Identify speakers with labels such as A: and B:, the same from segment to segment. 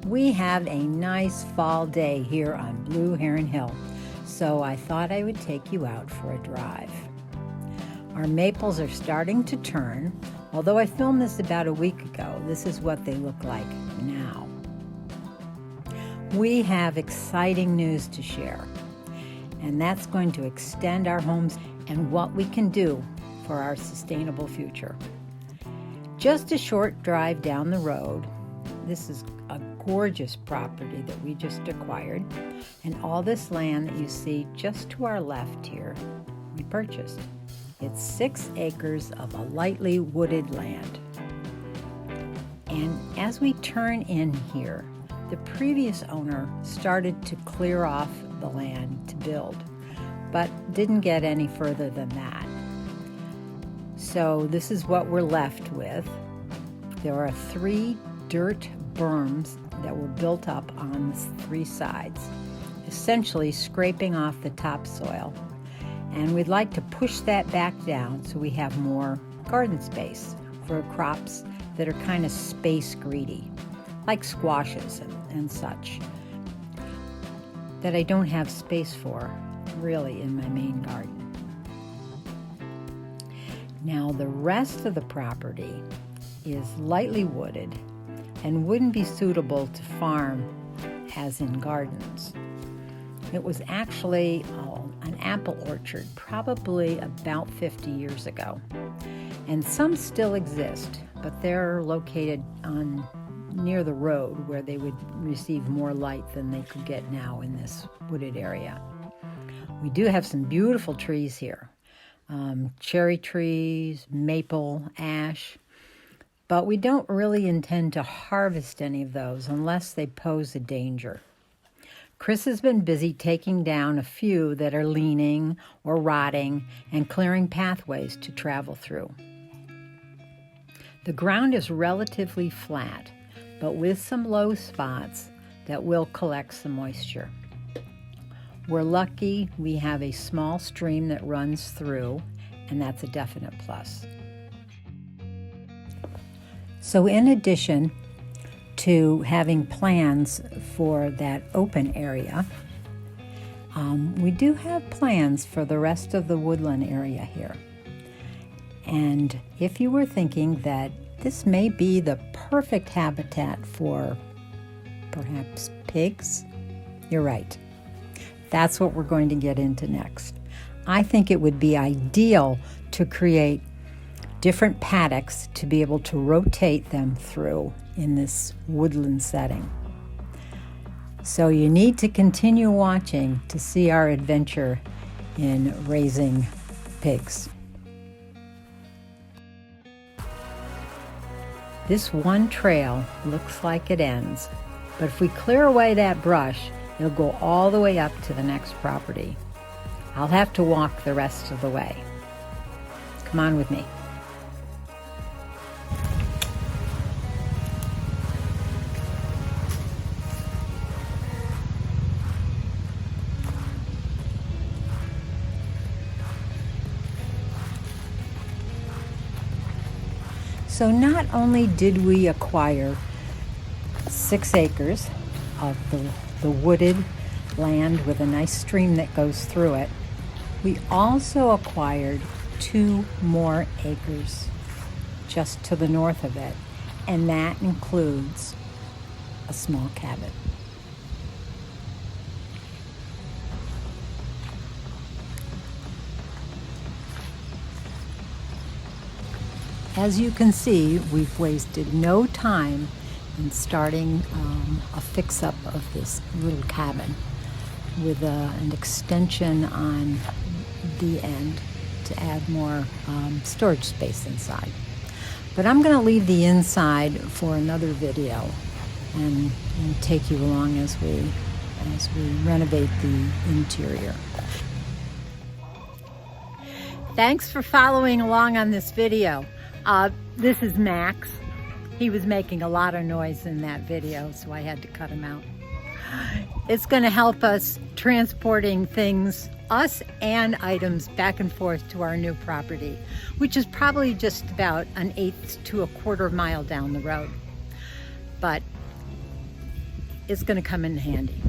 A: We have a nice fall day here on Blue Heron Hill, so I thought I would take you out for a drive. Our maples are starting to turn. Although I filmed this about a week ago, this is what they look like now. We have exciting news to share, and that's going to extend our homes and what we can do for our sustainable future. Just a short drive down the road, this is a gorgeous property that we just acquired, and all this land that you see just to our left here, we purchased. It's 6 acres of a lightly wooded land. And as we turn in here, the previous owner started to clear off the land to build, but didn't get any further than that. So this is what we're left with. There are 3 dirt berms that were built up on the 3 sides, essentially scraping off the topsoil. And we'd like to push that back down so we have more garden space for crops that are kind of space greedy, like squashes and such, that I don't have space for really in my main garden. Now the rest of the property is lightly wooded and wouldn't be suitable to farm as in gardens. It was actually an apple orchard probably about 50 years ago. And some still exist, but they're located near the road where they would receive more light than they could get now in this wooded area. We do have some beautiful trees here. Cherry trees, maple, ash, but we don't really intend to harvest any of those unless they pose a danger. Chris has been busy taking down a few that are leaning or rotting and clearing pathways to travel through. The ground is relatively flat, but with some low spots that will collect some moisture. We're lucky we have a small stream that runs through, and that's a definite plus. So in addition to having plans for that open area, we do have plans for the rest of the woodland area here. And if you were thinking that this may be the perfect habitat for perhaps pigs, you're right. That's what we're going to get into next. I think it would be ideal to create different paddocks to be able to rotate them through in this woodland setting. So you need to continue watching to see our adventure in raising pigs. This one trail looks like it ends, but if we clear away that brush, it'll go all the way up to the next property. I'll have to walk the rest of the way. Come on with me. So not only did we acquire 6 acres of the wooded land with a nice stream that goes through it, we also acquired 2 more acres just to the north of it, and that includes a small cabin. As you can see, we've wasted no time in starting a fix-up of this little cabin with an extension on the end to add more storage space inside. But I'm going to leave the inside for another video and take you along as we renovate the interior. Thanks for following along on this video. This is Max. He was making a lot of noise in that video, so I had to cut him out. It's going to help us transporting things, us and items, back and forth to our new property, which is probably just about 1/8 to 1/4 mile down the road. But it's going to come in handy.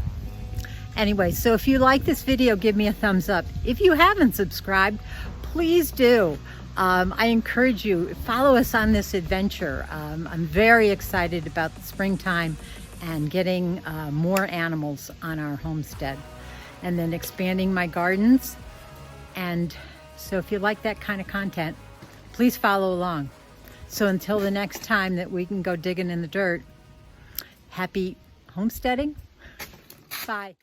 A: Anyway, so if you like this video, give me a thumbs up. If you haven't subscribed, please do. I encourage you, follow us on this adventure. I'm very excited about the springtime and getting more animals on our homestead, and then expanding my gardens. And so if you like that kind of content, please follow along. So until the next time that we can go digging in the dirt, happy homesteading. Bye.